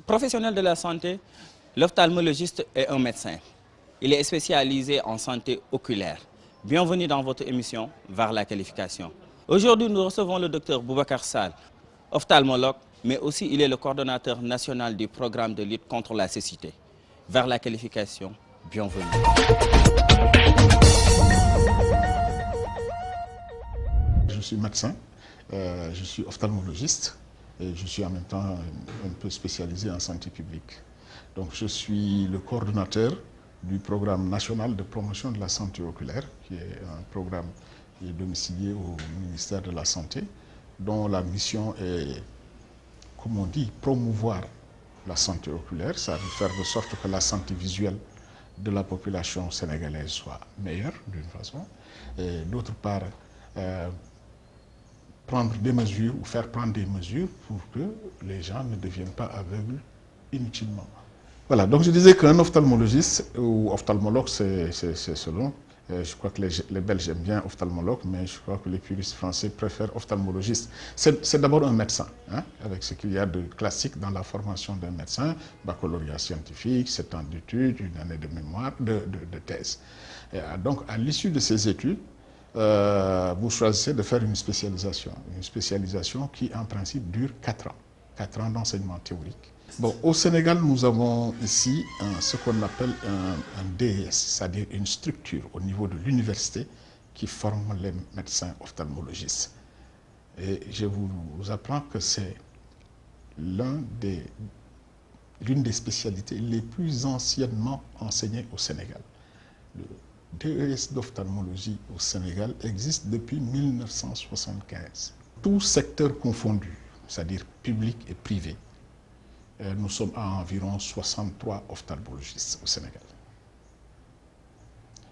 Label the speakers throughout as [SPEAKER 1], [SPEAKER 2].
[SPEAKER 1] Professionnel de la santé, l'ophtalmologiste est un médecin. Il est spécialisé en santé oculaire. Bienvenue dans votre émission Vers la qualification. Aujourd'hui, nous recevons le docteur Boubacar Sall, ophtalmologue, mais aussi il est le coordonnateur national du programme de lutte contre la cécité. Vers la qualification, bienvenue.
[SPEAKER 2] Je suis médecin, je suis ophtalmologiste et je suis en même temps un peu spécialisé en santé publique. Donc je suis le coordonnateur du programme national de promotion de la santé oculaire, qui est un programme qui est domicilié au ministère de la Santé, dont la mission est, comme on dit, promouvoir la santé oculaire, ça veut faire de sorte que la santé visuelle de la population sénégalaise soit meilleure d'une façon, et d'autre part, prendre des mesures ou faire prendre des mesures pour que les gens ne deviennent pas aveugles inutilement. Voilà, donc je disais qu'un ophtalmologiste ou ophtalmologue, c'est selon. Je crois que les Belges aiment bien ophtalmologue, mais je crois que les puristes français préfèrent ophtalmologiste. C'est d'abord un médecin, hein, avec ce qu'il y a de classique dans la formation d'un médecin, baccalauréat scientifique, 7 ans d'études, une année de mémoire, de thèse. Et donc à l'issue de ces études, vous choisissez de faire une spécialisation qui en principe dure 4 ans d'enseignement théorique. Bon, au Sénégal, nous avons ici ce qu'on appelle un DES, c'est-à-dire une structure au niveau de l'université qui forme les médecins ophtalmologistes. Et je vous apprends que c'est l'une des spécialités les plus anciennement enseignées au Sénégal. Le DES d'ophtalmologie au Sénégal existe depuis 1975. Tous secteurs confondus, c'est-à-dire public et privé. Nous sommes à environ 63 ophtalmologistes au Sénégal.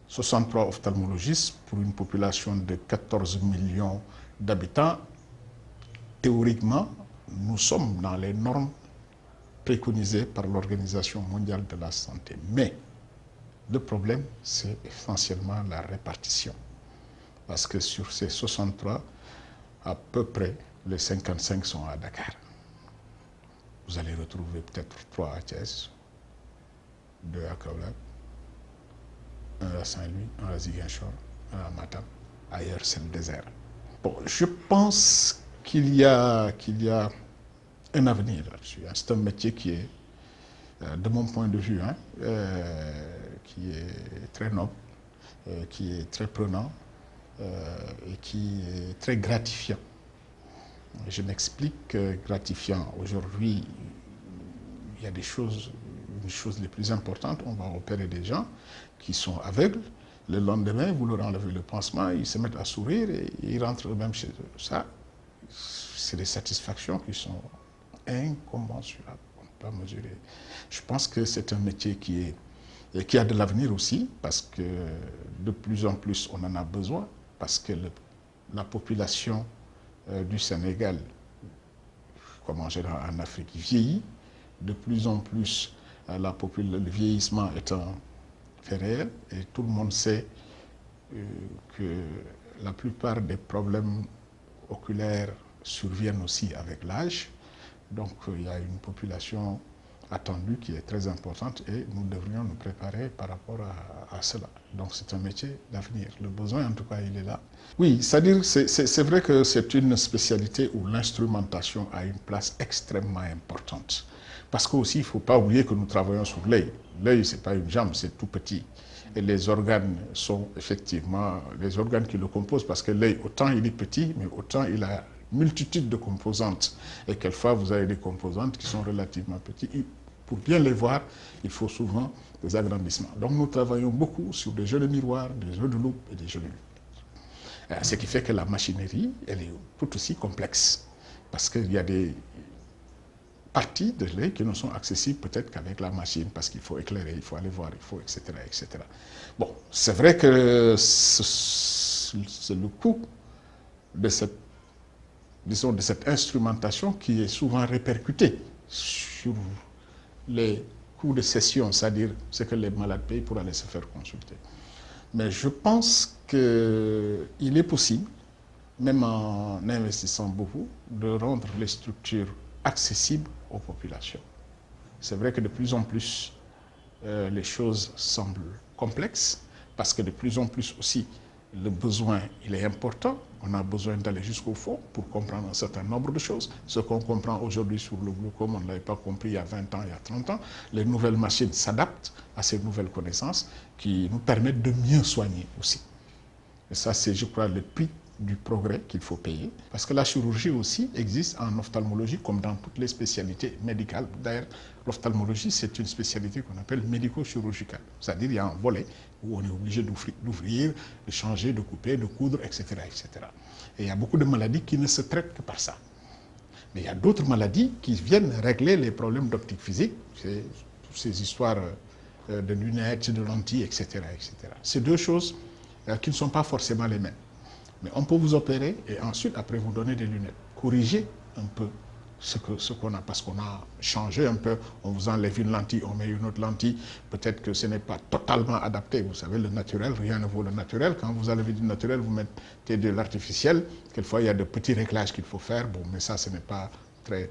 [SPEAKER 2] 63 ophtalmologistes pour une population de 14 millions d'habitants. Théoriquement, nous sommes dans les normes préconisées par l'Organisation mondiale de la santé. Mais le problème, c'est essentiellement la répartition. Parce que sur ces 63, à peu près, les 55 sont à Dakar. Vous allez retrouver peut-être 3 à Thiès, 2 à Kaolack, 1 à Saint-Louis, 1 à Ziguinchor, 1 à Matam. Ailleurs, c'est le désert. Bon, je pense qu'il y a un avenir là-dessus. C'est un métier qui est, de mon point de vue, qui est très noble, qui est très prenant et qui est très gratifiant. Je m'explique, gratifiant. Aujourd'hui, il y a une chose les plus importantes, on va opérer des gens qui sont aveugles. Le lendemain, vous leur enlevez le pansement, ils se mettent à sourire et ils rentrent eux-mêmes chez eux. Ça, c'est des satisfactions qui sont incommensurables, on ne peut pas mesurer. Je pense que c'est un métier qui a de l'avenir aussi, parce que de plus en plus, on en a besoin, parce que la population du Sénégal, comme en général en Afrique, vieillit. De plus en plus, le vieillissement est un fait réel et tout le monde sait que la plupart des problèmes oculaires surviennent aussi avec l'âge. Donc il y a une population attendue qui est très importante et nous devrions nous préparer par rapport à cela. Donc c'est un métier d'avenir. Le besoin, en tout cas, il est là. Oui, c'est-à-dire, c'est vrai que c'est une spécialité où l'instrumentation a une place extrêmement importante. Parce qu'aussi, il ne faut pas oublier que nous travaillons sur l'œil. L'œil, ce n'est pas une jambe, c'est tout petit. Et les organes sont effectivement les organes qui le composent, parce que l'œil, autant il est petit, mais autant il a multitude de composantes. Et quelquefois, vous avez des composantes qui sont relativement petites. Et pour bien les voir, il faut souvent des agrandissements. Donc nous travaillons beaucoup sur des jeux de miroir, des jeux de loupe et des jeux de lumière. Ce qui fait que la machinerie, elle est tout aussi complexe. Parce qu'il y a des parties de l'œil qui ne sont accessibles peut-être qu'avec la machine, parce qu'il faut éclairer, il faut aller voir, il faut, etc., etc. Bon, c'est vrai que c'est le coût de cette, disons, de cette instrumentation qui est souvent répercutée sur les coûts de session, c'est-à-dire ce que les malades payent pour aller se faire consulter. Mais je pense qu'il est possible, même en investissant beaucoup, de rendre les structures accessibles aux populations. C'est vrai que de plus en plus, les choses semblent complexes, parce que de plus en plus aussi, le besoin, il est important. On a besoin d'aller jusqu'au fond pour comprendre un certain nombre de choses. Ce qu'on comprend aujourd'hui sur le glaucome, on ne l'avait pas compris il y a 20 ans, il y a 30 ans. Les nouvelles machines s'adaptent à ces nouvelles connaissances qui nous permettent de mieux soigner aussi. Et ça, c'est, je crois, le prix du progrès qu'il faut payer. Parce que la chirurgie aussi existe en ophtalmologie comme dans toutes les spécialités médicales. D'ailleurs, l'ophtalmologie, c'est une spécialité qu'on appelle médico-chirurgicale. C'est-à-dire qu'il y a un volet où on est obligé d'ouvrir, de changer, de couper, de coudre, etc., etc. Et il y a beaucoup de maladies qui ne se traitent que par ça. Mais il y a d'autres maladies qui viennent régler les problèmes d'optique physique. C'est toutes ces histoires de lunettes, de lentilles, etc., etc. C'est deux choses qui ne sont pas forcément les mêmes. Mais on peut vous opérer et ensuite, après, vous donner des lunettes. Corriger un peu ce qu'on a, parce qu'on a changé un peu. On vous enlève une lentille, on met une autre lentille. Peut-être que ce n'est pas totalement adapté. Vous savez, le naturel, rien ne vaut le naturel. Quand vous enlevez du naturel, vous mettez de l'artificiel. Quelquefois, il y a de petits réglages qu'il faut faire. Bon, mais ça, ce n'est pas très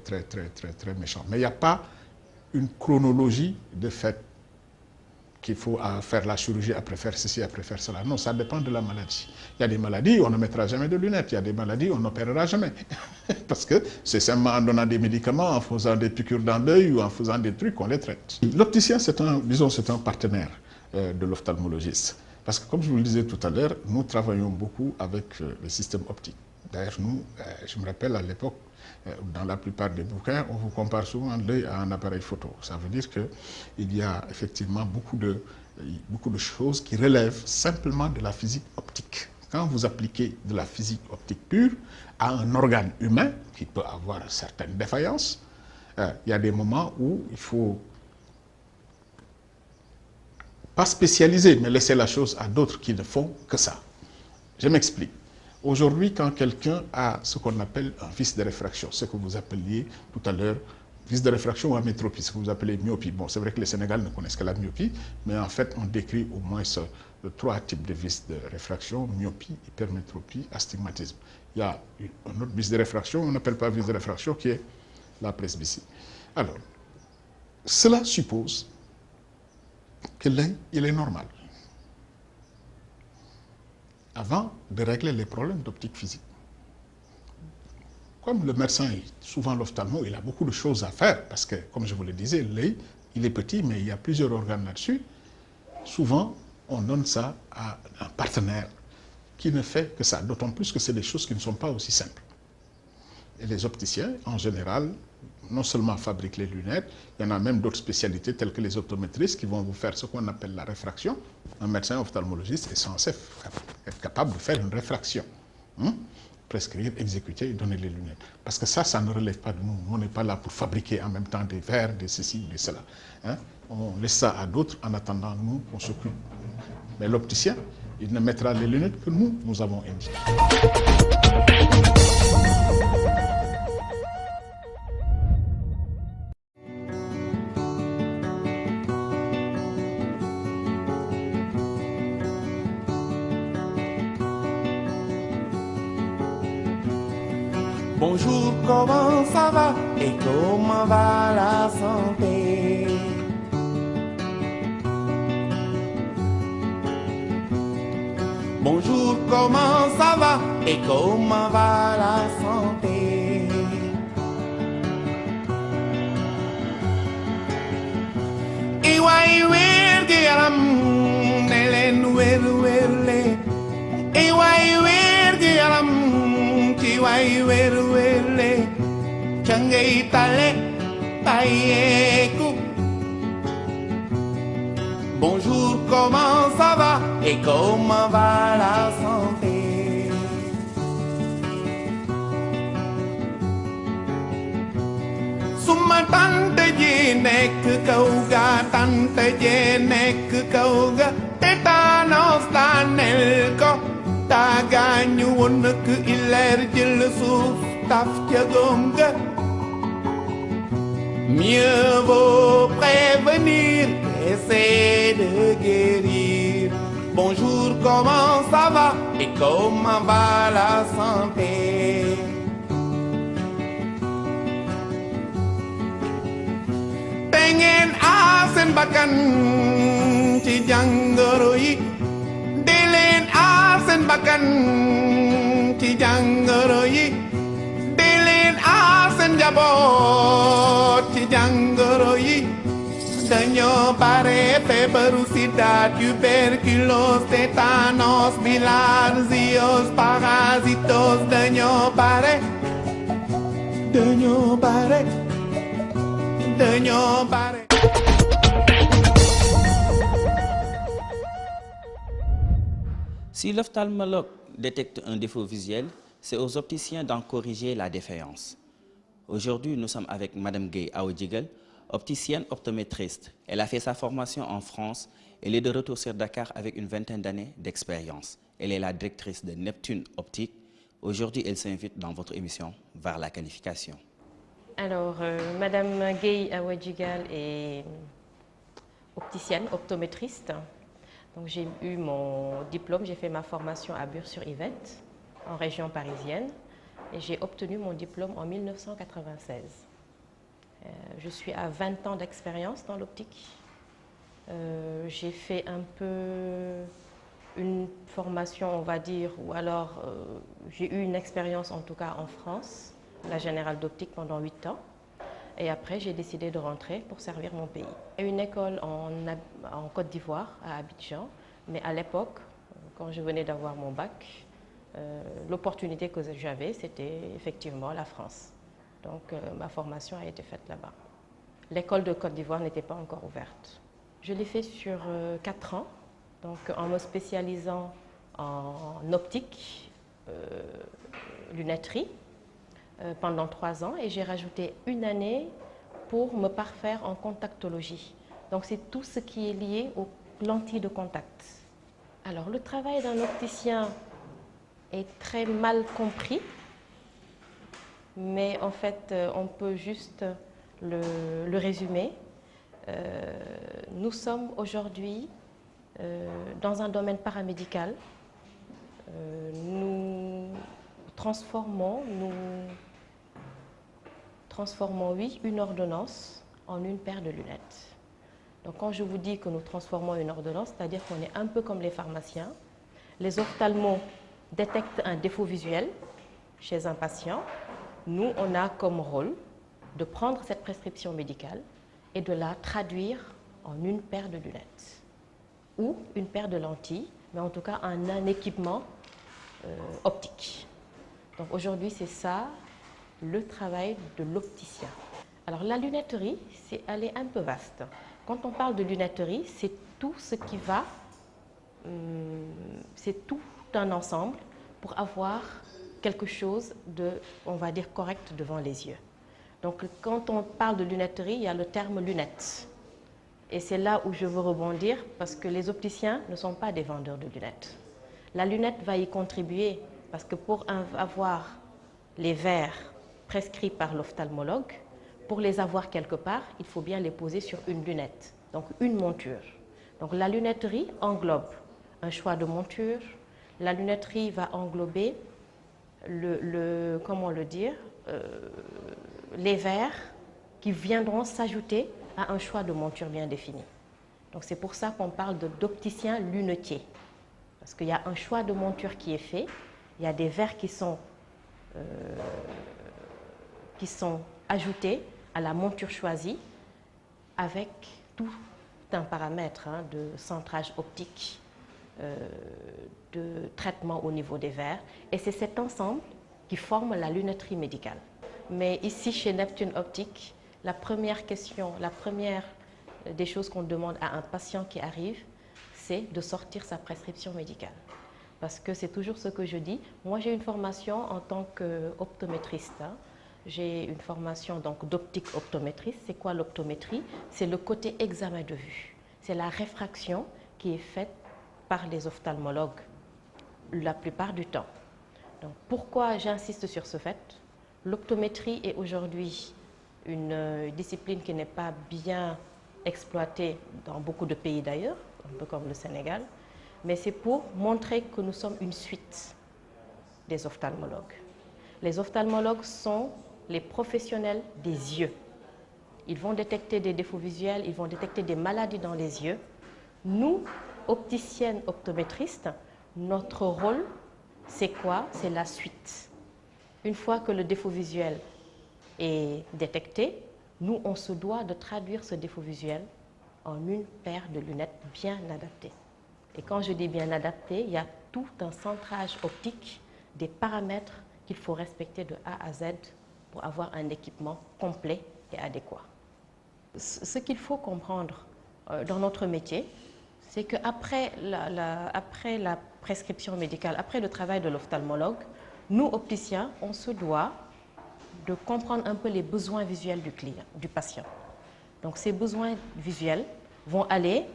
[SPEAKER 2] méchant. Mais il n'y a pas une chronologie de fait qu'il faut faire la chirurgie, après faire ceci, après faire cela. Non, ça dépend de la maladie. Il y a des maladies où on ne mettra jamais de lunettes. Il y a des maladies où on n'opérera jamais. Parce que c'est simplement en donnant des médicaments, en faisant des piqûres dans l'œil ou en faisant des trucs qu'on les traite. L'opticien, c'est un partenaire de l'ophtalmologiste. Parce que comme je vous le disais tout à l'heure, nous travaillons beaucoup avec le système optique. D'ailleurs, nous, je me rappelle à l'époque, dans la plupart des bouquins, on vous compare souvent l'œil à un appareil photo. Ça veut dire qu'il y a effectivement beaucoup de choses qui relèvent simplement de la physique optique. Quand vous appliquez de la physique optique pure à un organe humain qui peut avoir certaines défaillances, il y a des moments où il faut pas spécialiser, mais laisser la chose à d'autres qui ne font que ça. Je m'explique. Aujourd'hui, quand quelqu'un a ce qu'on appelle un vice de réfraction, ce que vous appeliez tout à l'heure, vice de réfraction ou amétropie, ce que vous appelez myopie. Bon, c'est vrai que les Sénégalais ne connaissent que la myopie, mais en fait, on décrit au moins trois types de vices de réfraction: myopie, hypermétropie, astigmatisme. Il y a un autre vice de réfraction, on n'appelle pas vice de réfraction, qui est la presbytie. Alors, cela suppose que l'œil, il est normal, avant de régler les problèmes d'optique physique. Comme le médecin, souvent l'ophtalmo, il a beaucoup de choses à faire, parce que, comme je vous le disais, l'œil, il est petit, mais il y a plusieurs organes là-dessus. Souvent, on donne ça à un partenaire qui ne fait que ça, d'autant plus que c'est des choses qui ne sont pas aussi simples. Et les opticiens, en général, non seulement fabriquent les lunettes, il y en a même d'autres spécialités telles que les optométristes qui vont vous faire ce qu'on appelle la réfraction. Un médecin ophtalmologiste est censé être capable de faire une réfraction. Prescrire, exécuter et donner les lunettes. Parce que ça ne relève pas de nous. On n'est pas là pour fabriquer en même temps des verres, des ceci, des cela. On laisse ça à d'autres en attendant, nous, on s'occupe. Mais l'opticien, il ne mettra les lunettes que nous avons indiquées.
[SPEAKER 3] Bonjour, comment ça va et comment va la santé? Bonjour, comment ça va et comment va la santé? Iwai wergi yaram nelen werwele. Iwai wergi yaram kiwai werwele. Changei tale payeku. Bonjour, comment ça va et comment va la santé? Suma tante ji nekk kaw ga, tante ji nekk kaw ga, tétanos daaneel ko. Ta gaañu woon nak ileer jël suuf taf ca góom ga. Mieux vaut prévenir qu'essayer de guérir. Bonjour, comment ça va et comment va la santé? Tengue aar seen bakkan ci jàngoro yi dee leen aar seen bakkan ci jàngoro yi dee leen aar seen njaboot ci jàngoro yi dañoo bare feebaru sida tuberculose tétanos bilharziose parasitos dañoo bare dañoo bare dañoo bare.
[SPEAKER 1] Si l'ophtalmologue détecte un défaut visuel, c'est aux opticiens d'en corriger la défaillance. Aujourd'hui, nous sommes avec Madame Gueye Awa Djigal, opticienne optométriste. Elle a fait sa formation en France. Elle est de retour sur Dakar avec une vingtaine d'années d'expérience. Elle est la directrice de Neptune Optique. Aujourd'hui, elle s'invite dans votre émission Vers la qualification.
[SPEAKER 4] Alors, Madame Gueye Awa Djigal est opticienne, optométriste. Donc, j'ai eu mon diplôme, j'ai fait ma formation à Bure-sur-Yvette, en région parisienne, et j'ai obtenu mon diplôme en 1996. Je suis à 20 ans d'expérience dans l'optique. J'ai fait un peu une formation, on va dire, ou alors j'ai eu une expérience en tout cas en France, la Générale d'Optique pendant 8 ans. Et après, j'ai décidé de rentrer pour servir mon pays. J'ai une école en Côte d'Ivoire, à Abidjan, mais à l'époque, quand je venais d'avoir mon bac, l'opportunité que j'avais, c'était effectivement la France. Donc, ma formation a été faite là-bas. L'école de Côte d'Ivoire n'était pas encore ouverte. Je l'ai fait sur 4 ans, donc en me spécialisant en optique, lunetterie, pendant 3 ans, et j'ai rajouté une année pour me parfaire en contactologie. Donc, c'est tout ce qui est lié aux lentilles de contact. Alors, le travail d'un opticien est très mal compris, mais en fait, on peut juste le résumer. Nous sommes aujourd'hui dans un domaine paramédical. Nous transformons, oui, une ordonnance en une paire de lunettes. Donc, quand je vous dis que nous transformons une ordonnance, c'est-à-dire qu'on est un peu comme les pharmaciens. Les ophtalmos détectent un défaut visuel chez un patient. Nous, on a comme rôle de prendre cette prescription médicale et de la traduire en une paire de lunettes ou une paire de lentilles, mais en tout cas en un équipement optique. Donc aujourd'hui, c'est ça le travail de l'opticien. Alors la lunetterie, elle est un peu vaste. Quand on parle de lunetterie, c'est tout ce qui va, c'est tout un ensemble pour avoir quelque chose de, on va dire, correct devant les yeux. Donc quand on parle de lunetterie, il y a le terme lunette. Et c'est là où je veux rebondir parce que les opticiens ne sont pas des vendeurs de lunettes. La lunette va y contribuer parce que pour avoir les verres prescrits par l'ophtalmologue, pour les avoir quelque part, il faut bien les poser sur une lunette, donc une monture. Donc la lunetterie englobe un choix de monture. La lunetterie va englober comment le dire, les verres qui viendront s'ajouter à un choix de monture bien défini. Donc c'est pour ça qu'on parle d'opticien lunetier. Parce qu'il y a un choix de monture qui est fait, il y a des verres qui sont ajoutés à la monture choisie avec tout un paramètre de centrage optique, de traitement au niveau des verres. Et c'est cet ensemble qui forme la lunetterie médicale. Mais ici, chez Neptune Optique, la première question, la première des choses qu'on demande à un patient qui arrive, c'est de sortir sa prescription médicale. Parce que c'est toujours ce que je dis. Moi, j'ai une formation en tant qu'optométriste. J'ai une formation d'optique optométriste. C'est quoi l'optométrie? C'est le côté examen de vue. C'est la réfraction qui est faite par les ophtalmologues la plupart du temps. Donc, pourquoi j'insiste sur ce fait? L'optométrie est aujourd'hui une discipline qui n'est pas bien exploitée dans beaucoup de pays d'ailleurs, un peu comme le Sénégal, mais c'est pour montrer que nous sommes une suite des ophtalmologues. Les ophtalmologues sont les professionnels des yeux. ils vont détecter des défauts visuels, ils vont détecter des maladies dans les yeux. Nous, opticiennes, optométristes, notre rôle, c'est quoi? C'est la suite. Une fois que le défaut visuel est détecté, nous, on se doit de traduire ce défaut visuel en une paire de lunettes bien adaptées. Et quand je dis bien adaptées, il y a tout un centrage optique, des paramètres qu'il faut respecter de A à Z pour avoir un équipement complet et adéquat. Ce qu'il faut comprendre dans notre métier, c'est qu'après la prescription médicale, après le travail de l'ophtalmologue, nous, opticiens, on se doit de comprendre un peu les besoins visuels du client, du patient. Donc ces besoins visuels vont aller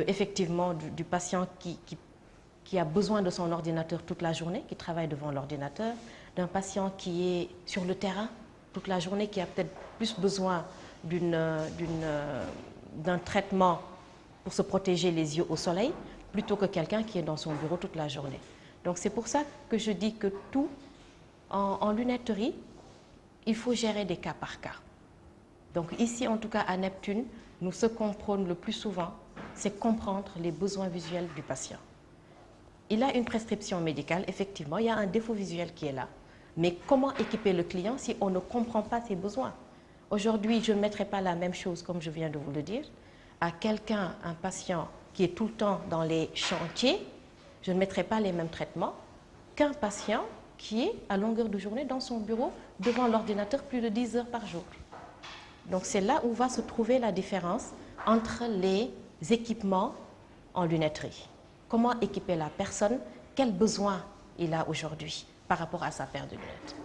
[SPEAKER 4] effectivement du patient qui a besoin de son ordinateur toute la journée, qui travaille devant l'ordinateur, d'un patient qui est sur le terrain toute la journée, qui a peut-être plus besoin d'un traitement pour se protéger les yeux au soleil, plutôt que quelqu'un qui est dans son bureau toute la journée. Donc c'est pour ça que je dis que tout, en lunetterie, il faut gérer des cas par cas. Donc ici, en tout cas à Neptune, nous, ce qu'on prône le plus souvent, c'est comprendre les besoins visuels du patient. Il a une prescription médicale, effectivement, il y a un défaut visuel qui est là. Mais comment équiper le client si on ne comprend pas ses besoins? Aujourd'hui, je ne mettrai pas la même chose, comme je viens de vous le dire, à quelqu'un, un patient qui est tout le temps dans les chantiers, je ne mettrai pas les mêmes traitements qu'un patient qui est à longueur de journée dans son bureau devant l'ordinateur plus de 10 heures par jour. Donc c'est là où va se trouver la différence entre les équipements en lunetterie. Comment équiper la personne, quels besoins il a aujourd'hui par rapport à sa paire de lunettes.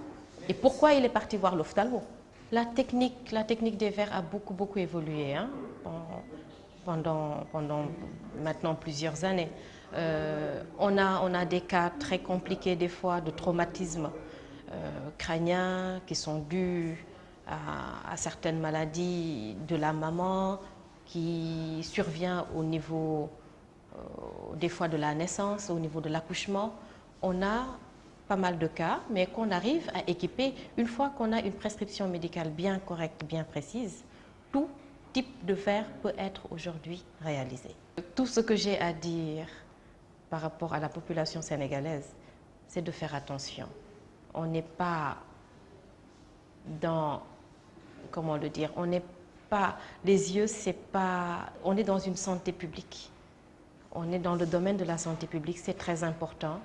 [SPEAKER 4] Et pourquoi il est parti voir l'ophtalmo? La technique des verres a beaucoup évolué pendant maintenant plusieurs années. On a des cas très compliqués des fois de traumatismes crâniens qui sont dus à certaines maladies de la maman qui survient au niveau des fois de la naissance, au niveau de l'accouchement. On a pas mal de cas, mais qu'on arrive à équiper une fois qu'on a une prescription médicale bien correcte, bien précise. Tout type de verre peut être aujourd'hui réalisé. Tout ce que j'ai à dire par rapport à la population sénégalaise, c'est de faire attention. On n'est pas dans, comment le dire, on n'est pas, les yeux, c'est pas, on est dans une santé publique. On est dans le domaine de la santé publique, c'est très important.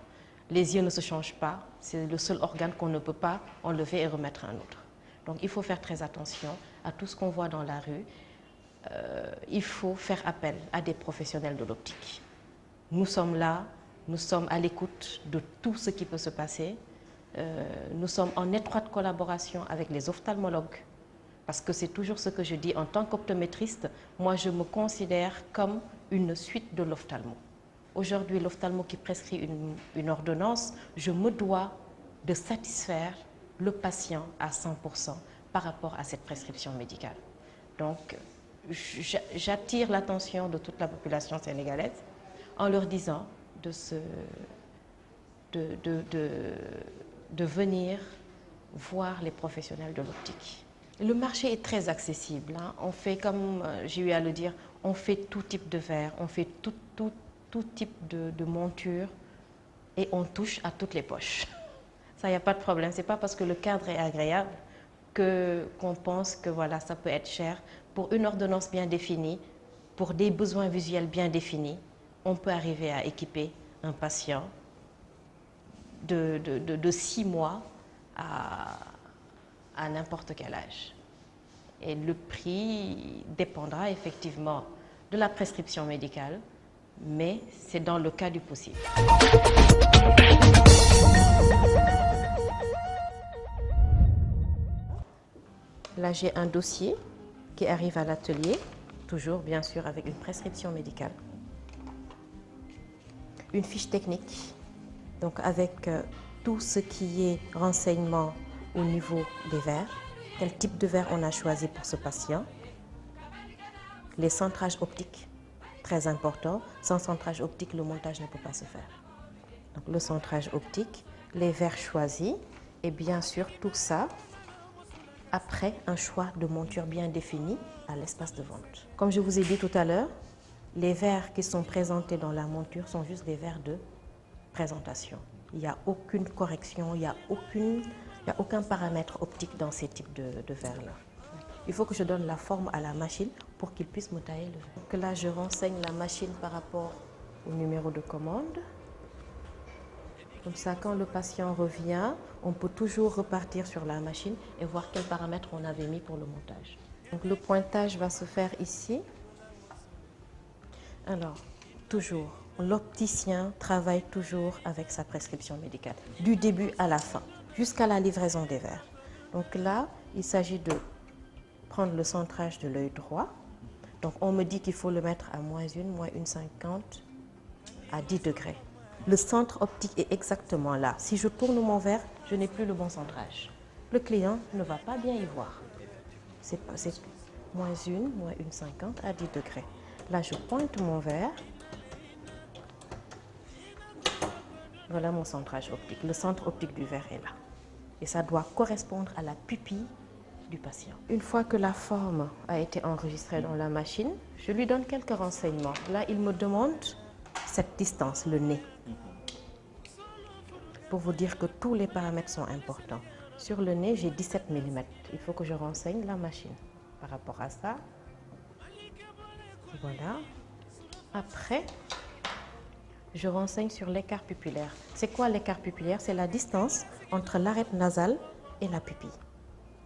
[SPEAKER 4] Les yeux ne se changent pas, c'est le seul organe qu'on ne peut pas enlever et remettre à un autre. Donc il faut faire très attention à tout ce qu'on voit dans la rue. Il faut faire appel à des professionnels de l'optique. Nous sommes là, nous sommes à l'écoute de tout ce qui peut se passer. Nous sommes en étroite collaboration avec les ophtalmologues, parce que c'est toujours ce que je dis en tant qu'optométriste, moi je me considère comme une suite de l'ophtalmo. Aujourd'hui, l'ophtalmo qui prescrit une ordonnance, je me dois de satisfaire le patient à 100% par rapport à cette prescription médicale. Donc, j'attire l'attention de toute la population sénégalaise en leur disant de venir voir les professionnels de l'optique. Le marché est très accessible. On fait, comme j'ai eu à le dire, on fait tout type de verre, on fait tout type de monture et on touche à toutes les poches. Ça, il n'y a pas de problème. Ce n'est pas parce que le cadre est agréable qu'on pense que voilà, ça peut être cher. Pour une ordonnance bien définie, pour des besoins visuels bien définis, on peut arriver à équiper un patient de 6 mois à n'importe quel âge. Et le prix dépendra effectivement de la prescription médicale, mais c'est dans le cas du possible. Là, j'ai un dossier qui arrive à l'atelier, toujours bien sûr avec une prescription médicale. Une fiche technique, donc avec tout ce qui est renseignement au niveau des verres, quel type de verre on a choisi pour ce patient, les centrages optiques, très important, sans centrage optique, le montage ne peut pas se faire. Donc le centrage optique, les verres choisis et bien sûr tout ça après un choix de monture bien défini à l'espace de vente. Comme je vous ai dit tout à l'heure, les verres qui sont présentés dans la monture sont juste des verres de présentation. Il n'y a aucune correction, il n'y a aucun paramètre optique dans ces types de verres-là. Il faut que je donne la forme à la machine pour qu'il puisse me tailler le verre. Donc là, je renseigne la machine par rapport au numéro de commande. Comme ça, quand le patient revient, on peut toujours repartir sur la machine et voir quels paramètres on avait mis pour le montage. Donc le pointage va se faire ici. Alors, toujours, l'opticien travaille toujours avec sa prescription médicale, du début à la fin, jusqu'à la livraison des verres. Donc là, il s'agit de prendre le centrage de l'œil droit. Donc on me dit qu'il faut le mettre à -1, -1,50 à 10 degrés. Le centre optique est exactement là. Si je tourne mon verre, je n'ai plus le bon centrage. Le client ne va pas bien y voir. C'est -1, -1,50 à 10 degrés. Là, je pointe mon verre. Voilà mon centrage optique. Le centre optique du verre est là. Et ça doit correspondre à la pupille du patient. Une fois que la forme a été enregistrée dans la machine, je lui donne quelques renseignements. Là, il me demande cette distance, le nez. Pour vous dire que tous les paramètres sont importants. Sur le nez, j'ai 17 mm. Il faut que je renseigne la machine par rapport à ça. Voilà. Après, je renseigne sur l'écart pupillaire. C'est quoi l'écart pupillaire? C'est la distance entre l'arête nasale et la pupille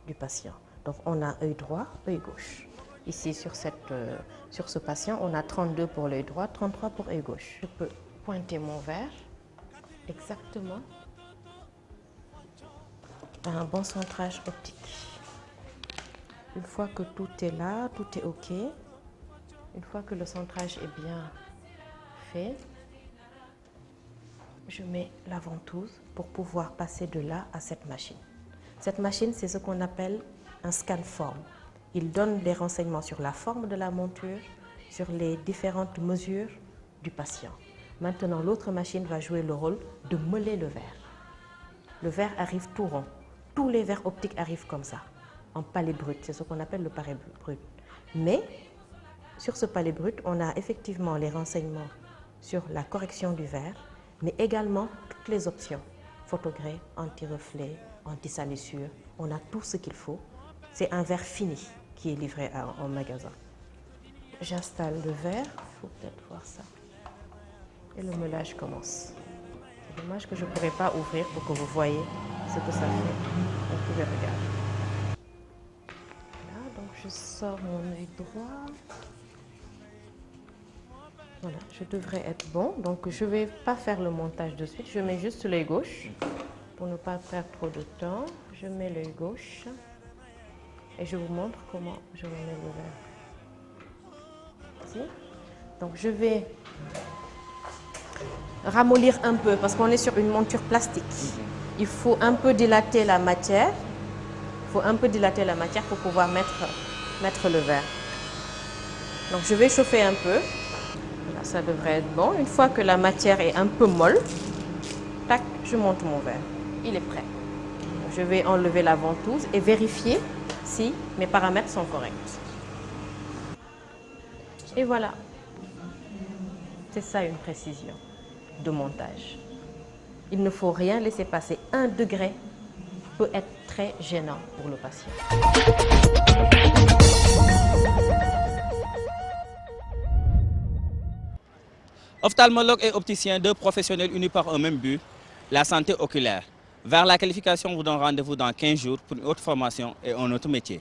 [SPEAKER 4] du patient. Donc on a œil droit, œil gauche. Ici sur ce patient, on a 32 pour l'œil droit, 33 pour œil gauche. Je peux pointer mon verre exactement à un bon centrage optique. Une fois que tout est là, tout est OK, une fois que le centrage est bien fait, je mets la ventouse pour pouvoir passer de là à cette machine. Cette machine, c'est ce qu'on appelle un scan-forme. Il donne des renseignements sur la forme de la monture, sur les différentes mesures du patient. Maintenant, l'autre machine va jouer le rôle de meuler le verre. Le verre arrive tout rond. Tous les verres optiques arrivent comme ça, en palais brut. C'est ce qu'on appelle le palais brut. Mais sur ce palais brut, on a effectivement les renseignements sur la correction du verre, mais également toutes les options. Photogré, anti-reflet, anti-salissure, on a tout ce qu'il faut. C'est un verre fini qui est livré en magasin. J'installe le verre, il faut peut-être voir ça. Et le meulage commence. C'est dommage que je ne pourrais pas ouvrir pour que vous voyez ce que ça fait. Vous pouvez regarder. Là, donc je sors mon œil droit. Voilà, je devrais être bon. Donc je ne vais pas faire le montage de suite. Je mets juste l'œil gauche pour ne pas perdre trop de temps. Je mets l'œil gauche et je vous montre comment je remets le verre. Ici. Donc je vais ramollir un peu parce qu'on est sur une monture plastique. Il faut un peu dilater la matière. Il faut un peu dilater la matière pour pouvoir mettre le verre. Donc je vais chauffer un peu. Voilà, ça devrait être bon. Une fois que la matière est un peu molle, tac, je monte mon verre. Il est prêt. Donc, je vais enlever la ventouse et vérifier si mes paramètres sont corrects. Et voilà. C'est ça une précision de montage. Il ne faut rien laisser passer. 1 degré peut être très gênant pour le patient.
[SPEAKER 1] Ophtalmologue et opticien, deux professionnels unis par un même but, la santé oculaire. Vers la qualification, vous donne rendez-vous dans 15 jours pour une autre formation et un autre métier.